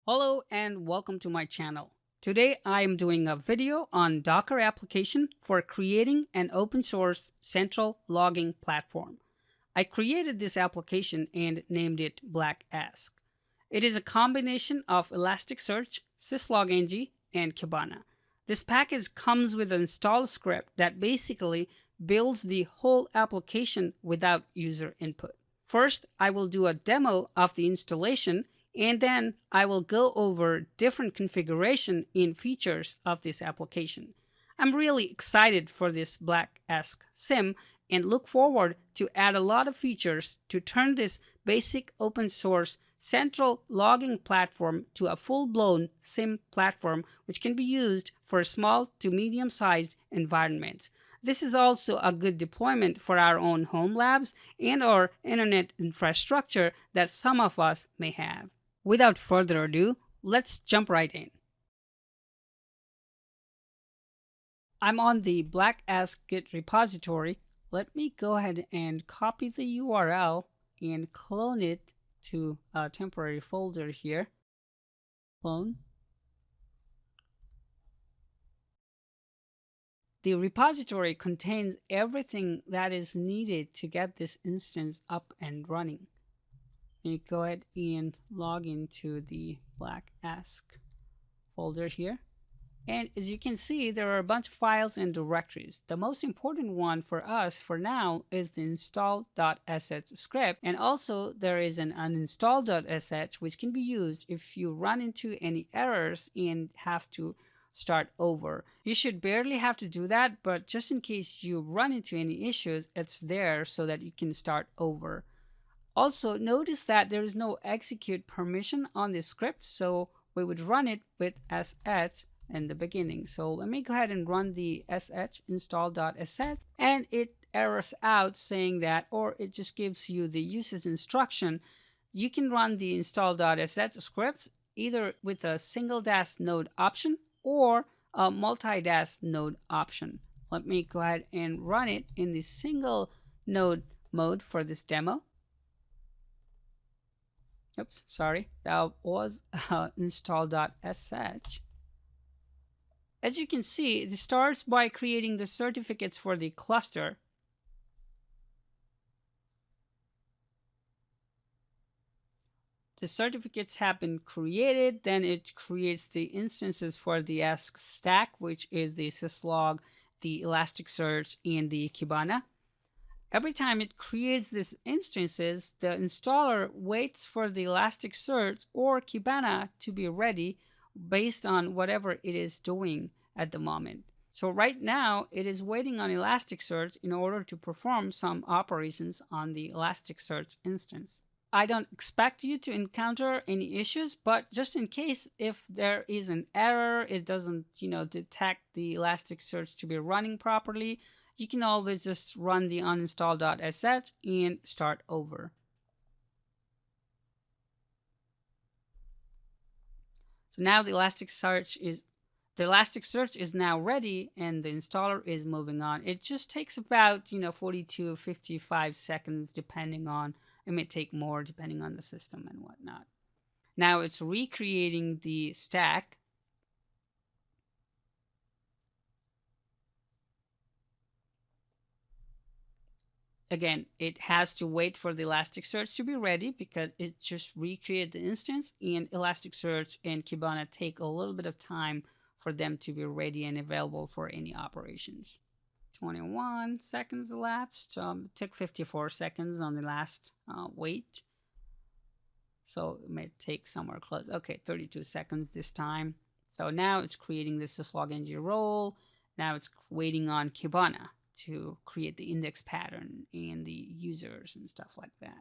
Hello and welcome to my channel. Today I am doing a video on Docker application for creating an open source central logging platform. I created this application and named it BlackESK. It is a combination of Elasticsearch, Syslog-ng, and Kibana. This package comes with an install script that basically builds the whole application without user input. First, I will do a demo of the installation, and then I will go over different configuration and features of this application. I'm really excited for this BlackESK SIM and look forward to add a lot of features to turn this basic open source central logging platform to a full-blown SIM platform which can be used for small to medium-sized environments. This is also a good deployment for our own home labs and our internet infrastructure that some of us may have. Without further ado, let's jump right in. I'm on the BlackESK Git repository. Let me go ahead and copy the URL and clone it to a temporary folder here. Clone. The repository contains everything that is needed to get this instance up and running. You go ahead and log into the BlackESK folder here. And as you can see, there are a bunch of files and directories. The most important one for us for now is the install.sh script. And also there is an uninstall.sh which can be used if you run into any errors and have to start over. You should barely have to do that, but just in case you run into any issues, it's there so that you can start over. Also, notice that there is no execute permission on this script, so we would run it with sh in the beginning. So let me go ahead and run the sh install.sh, and it errors out saying that, or it just gives you the usage instruction. You can run the install.sh scripts either with a single dash node option or a multi-dash node option. Let me go ahead and run it in the single node mode for this demo. Oops, sorry, that was install.sh. As you can see, it starts by creating the certificates for the cluster. The certificates have been created, then it creates the instances for the ESK stack, which is the Syslog, the Elasticsearch, and the Kibana. Every time it creates these instances, the installer waits for the Elasticsearch or Kibana to be ready based on whatever it is doing at the moment. So right now, it is waiting on Elasticsearch in order to perform some operations on the Elasticsearch instance. I don't expect you to encounter any issues, but just in case if there is an error, it doesn't, detect the Elasticsearch to be running properly, you can always just run the uninstall.sh and start over. So now the Elasticsearch is now ready and the installer is moving on. It just takes about 40 to 55 seconds depending on, it may take more depending on the system and whatnot. Now it's recreating the stack. Again, it has to wait for the Elasticsearch to be ready because it just recreated the instance, and Elasticsearch and Kibana take a little bit of time for them to be ready and available for any operations. 21 seconds elapsed. It took 54 seconds on the last wait. So it may take somewhere close. Okay, 32 seconds this time. So now it's creating the Syslog-ng role. Now it's waiting on Kibana to create the index pattern and the users and stuff like that.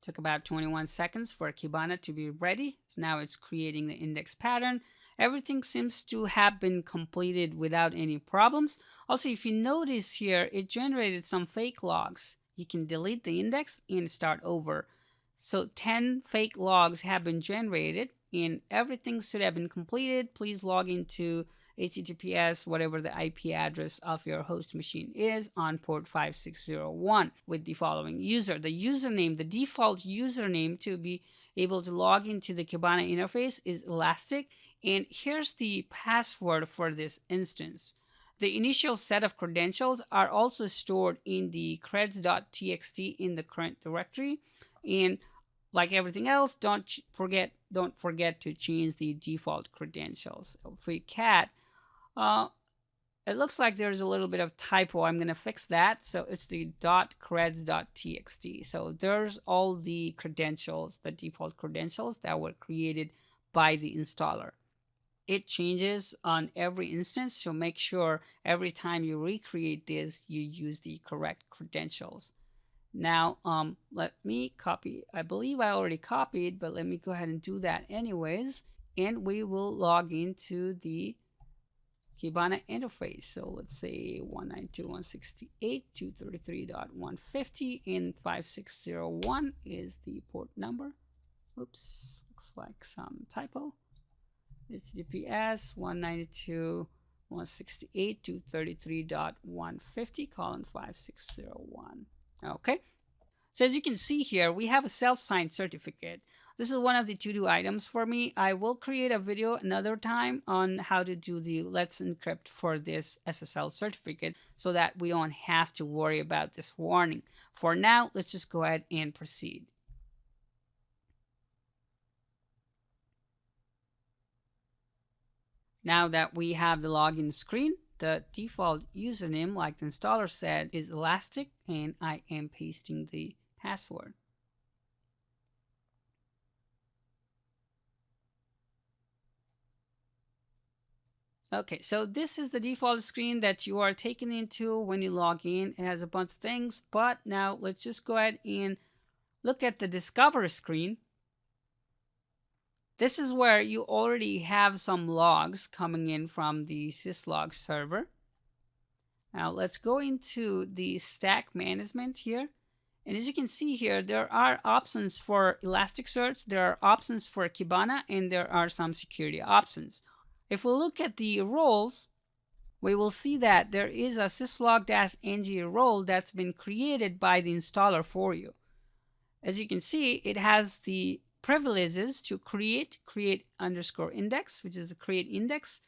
Took about 21 seconds for Kibana to be ready. Now it's creating the index pattern. Everything seems to have been completed without any problems. Also, if you notice here, it generated some fake logs. You can delete the index and start over. So 10 fake logs have been generated and everything should have been completed. Please log into HTTPS, whatever the IP address of your host machine is, on port 5601 with the following user. The username, the default username to be able to log into the Kibana interface is Elastic. And here's the password for this instance. The initial set of credentials are also stored in the creds.txt in the current directory. And like everything else, don't forget to change the default credentials. So if we cat, it looks like there's a little bit of typo. I'm going to fix that. So it's the .creds.txt. So there's all the credentials, the default credentials that were created by the installer. It changes on every instance, so make sure every time you recreate this, you use the correct credentials. Now, let me copy. I believe I already copied, but let me go ahead and do that anyways. And we will log into the Kibana interface. So let's say 192.168.233.150 and 5601 is the port number. Oops, looks like some typo. HTTPS 192.168.233.150:5601. Okay. So as you can see here, we have a self-signed certificate. This is one of the to-do items for me. I will create a video another time on how to do the Let's Encrypt for this SSL certificate so that we don't have to worry about this warning. For now, let's just go ahead and proceed. Now that we have the login screen, the default username, like the installer said, is Elastic, and I am pasting the password. Okay, so this is the default screen that you are taken into when you log in. It has a bunch of things, but now let's just go ahead and look at the Discover screen. This is where you already have some logs coming in from the Syslog server. Now let's go into the stack management here. And as you can see here, there are options for Elasticsearch, there are options for Kibana, and there are some security options. If we look at the roles, we will see that there is a Syslog-ng role that's been created by the installer for you. As you can see, it has the privileges to create _index, which is the create index,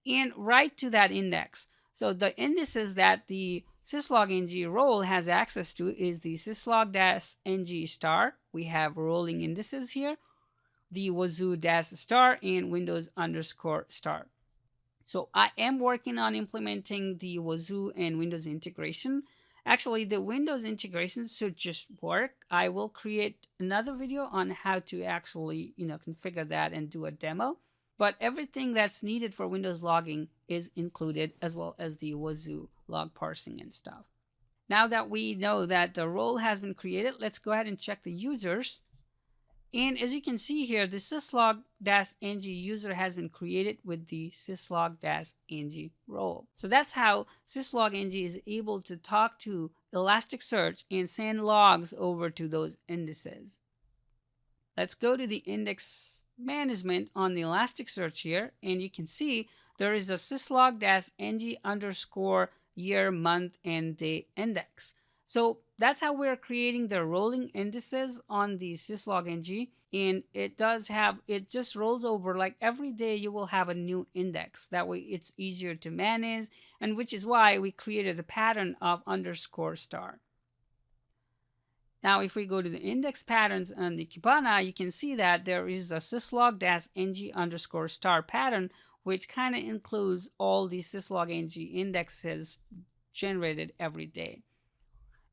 and write to that index. So the indices that the Syslog-ng role has access to is the Syslog-ng star. We have rolling indices here, the wazoo-star, and Windows_star. So I am working on implementing the wazoo and Windows integration. Actually, the Windows integration should just work. I will create another video on how to actually, configure that and do a demo. But everything that's needed for Windows logging is included, as well as the wazoo log parsing and stuff. Now that we know that the role has been created, let's go ahead and check the users. And as you can see here, the Syslog-ng user has been created with the Syslog-ng role. So that's how Syslog-ng is able to talk to Elasticsearch and send logs over to those indices. Let's go to the index management on the Elasticsearch here, and you can see there is a Syslog-ng_year, month, and day index. So that's how we're creating the rolling indices on the Syslog-ng, and it just rolls over like every day you will have a new index. That way it's easier to manage, and which is why we created the pattern of _star. Now if we go to the index patterns on the Kibana, you can see that there is the Syslog-ng_star pattern, which kind of includes all the Syslog-ng indexes generated every day.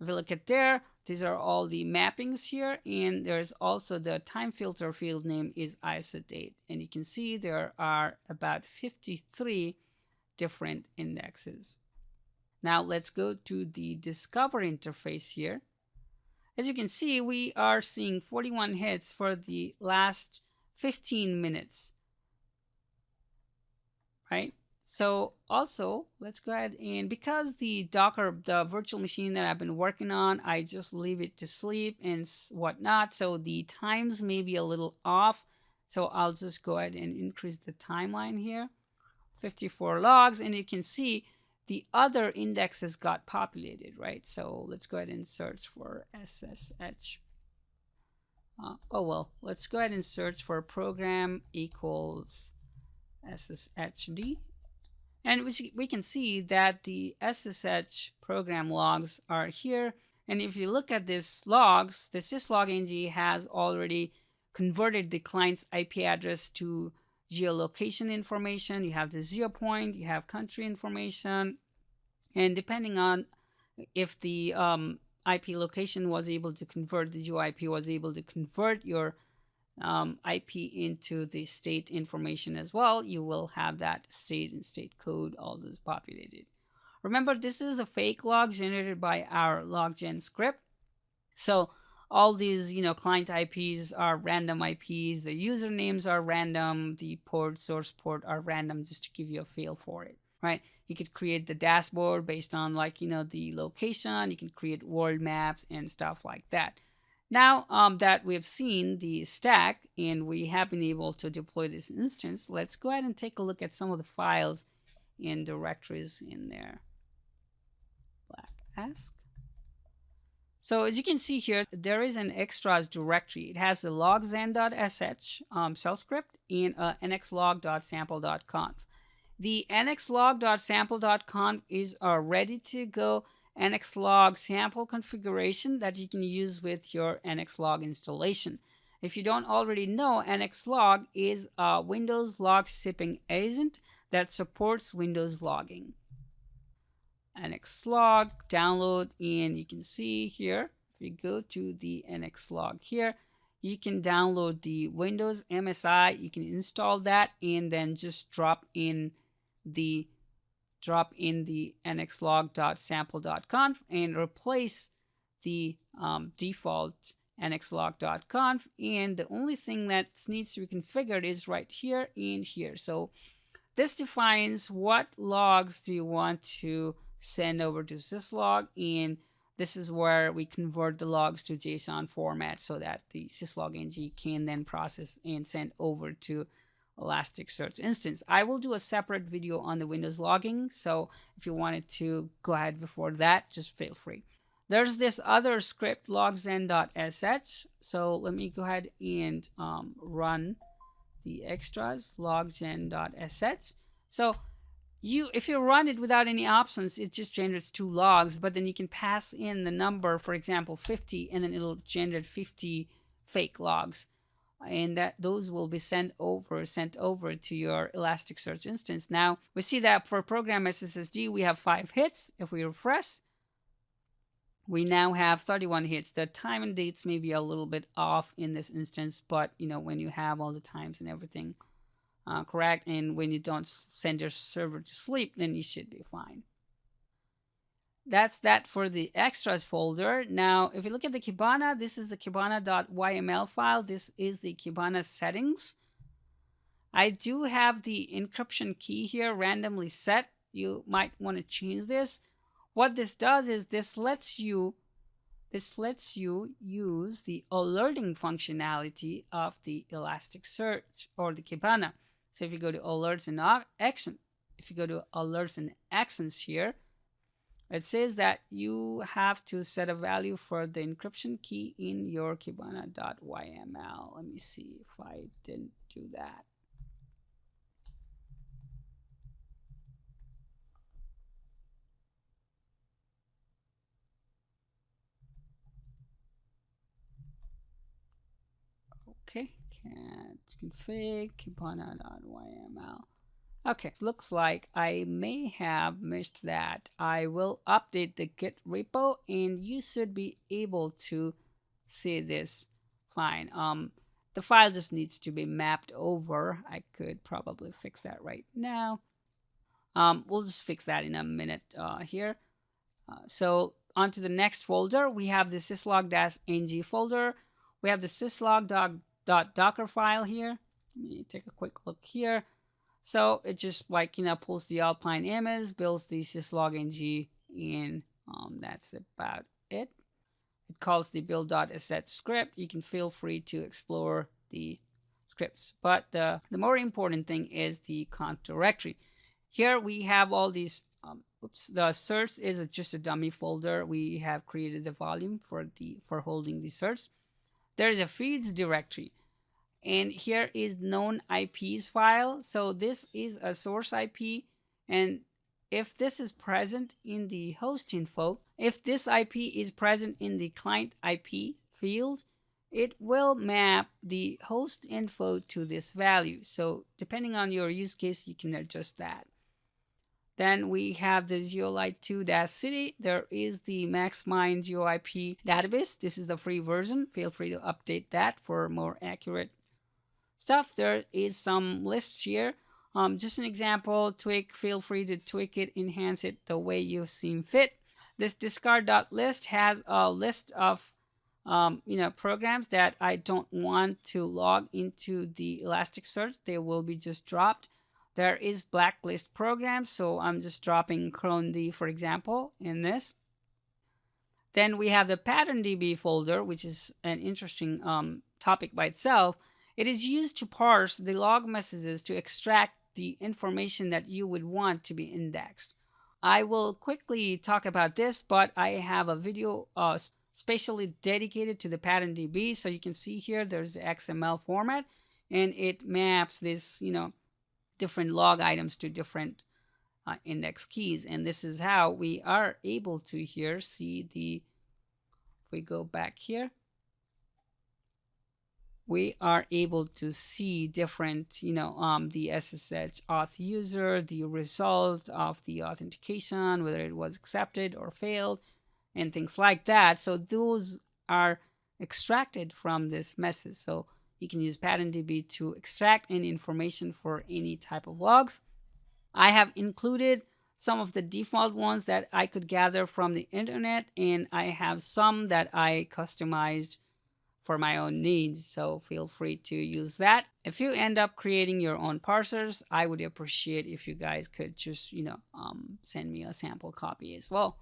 If you look at there, these are all the mappings here, and there's also the time filter field name is ISO date. And you can see there are about 53 different indexes. Now let's go to the Discover interface here. As you can see, we are seeing 41 hits for the last 15 minutes, right? So also, let's go ahead and because the Docker, the virtual machine that I've been working on, I just leave it to sleep and whatnot. So the times may be a little off. So I'll just go ahead and increase the timeline here. 54 logs, and you can see the other indexes got populated, right? So let's go ahead and search for SSH. Oh well, let's go ahead and search for program equals SSHD. And we can see that the SSH program logs are here. And if you look at these logs, the Syslog-ng has already converted the client's IP address to geolocation information. You have the geo point, you have country information, and depending on if the IP location was able to convert, the geo IP was able to convert your IP into the state information as well, you will have that state and state code, all those populated. Remember, this is a fake log generated by our loggen script. So all these, client IPs are random IPs, the usernames are random, the port, source port are random, just to give you a feel for it, right? You could create the dashboard based on the location. You can create world maps and stuff like that. Now that we've seen the stack and we have been able to deploy this instance, let's go ahead and take a look at some of the files and directories in there. BlackESK. So as you can see here, there is an extras directory. It has the logzen.sh shell script and nxlog.sample.conf. The nxlog.sample.conf is a ready to go nxlog sample configuration that you can use with your nxlog installation. If you don't already know, nxlog is a Windows log shipping agent that supports Windows logging. nxlog download, and you can see here, if you go to the nxlog here, you can download the Windows MSI. You can install that and then just drop in the nxlog.sample.conf and replace the default nxlog.conf. And the only thing that needs to be configured is right here and here. So this defines what logs do you want to send over to Syslog, and this is where we convert the logs to JSON format so that the Syslog-ng can then process and send over to Elasticsearch instance. I will do a separate video on the Windows logging, so if you wanted to go ahead before that, just feel free. There's this other script, logzen.sh. So let me go ahead and run the extras, logzen.sh. So if you run it without any options, it just generates 2 logs, but then you can pass in the number, for example, 50, and then it'll generate 50 fake logs. And that those will be sent over to your Elasticsearch instance. Now we see that for program SSSD we have 5 hits. If we refresh, we now have 31 hits. The time and dates may be a little bit off in this instance, but when you have all the times and everything correct, and when you don't send your server to sleep, then you should be fine. That's that for the extras folder. Now, if you look at the Kibana, this is the kibana.yml file. This is the Kibana settings. I do have the encryption key here randomly set. You might want to change this. What this does is this lets you use the alerting functionality of the Elasticsearch or the Kibana. So if you go to alerts and action, if you go to alerts and actions here, it says that you have to set a value for the encryption key in your kibana.yml. Let me see if I didn't do that. Okay, cat config kibana.yml. Okay, it looks like I may have missed that. I will update the Git repo and you should be able to see this fine. The file just needs to be mapped over. I could probably fix that right now. We'll just fix that in a minute here. So onto the next folder, we have the syslog-ng folder. We have the syslog.docker file here. Let me take a quick look here. So it just pulls the Alpine image, builds the syslog-ng, and that's about it. It calls the build.sh script. You can feel free to explore the scripts. But the more important thing is the conf directory. Here we have all these, the certs is just a dummy folder. We have created the volume for holding the certs. there's a feeds directory, and here is known IPs file. So this is a source IP, and if this is present in the host info, if this IP is present in the client IP field, it will map the host info to this value. So depending on your use case, you can adjust that. Then we have the Zeolite 2-city. There is the MaxMind GeoIP database. This is the free version. Feel free to update that for more accurate stuff. There is some lists here. Just an example, tweak, feel free to tweak it, enhance it the way you seem fit. This discard.list has a list of programs that I don't want to log into the Elasticsearch. They will be just dropped. There is blacklist programs, so I'm just dropping croned, for example, in this. Then we have the PatternDB folder, which is an interesting topic by itself. It is used to parse the log messages to extract the information that you would want to be indexed. I will quickly talk about this, but I have a video specially dedicated to the PatternDB. So you can see here there's the XML format, and it maps this, different log items to different index keys. And this is how we are able to here see the, if we go back here, we are able to see different, the SSH auth user, the result of the authentication, whether it was accepted or failed, and things like that. So those are extracted from this message. So you can use PatternDB to extract any information for any type of logs. I have included some of the default ones that I could gather from the internet, and I have some that I customized for my own needs, so feel free to use that. If you end up creating your own parsers, I would appreciate if you guys could just send me a sample copy as well.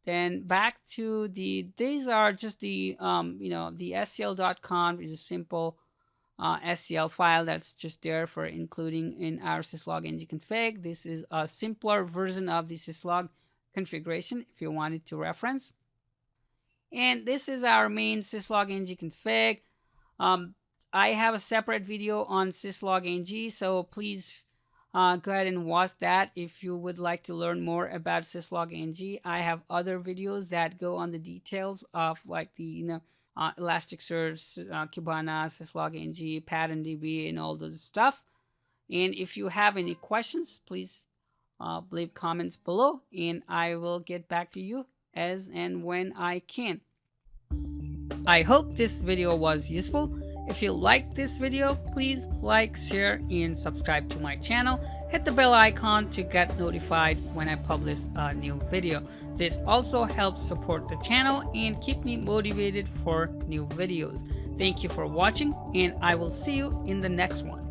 Then back to these are just the the SCL.conf is a simple SCL file that's just there for including in our Syslog-ng config. This is a simpler version of the Syslog configuration if you wanted to reference. And this is our main Syslog-ng config. I have a separate video on Syslog-ng, so please go ahead and watch that if you would like to learn more about Syslog-ng. I have other videos that go on the details of like the Elasticsearch, Kibana, Syslog-ng, PatternDB, and all those stuff. And if you have any questions, please leave comments below, and I will get back to you as and when I can. I hope this video was useful. If you liked this video, please like, share, and subscribe to my channel. Hit the bell icon to get notified when I publish a new video. This also helps support the channel and keep me motivated for new videos. Thank you for watching, and I will see you in the next one.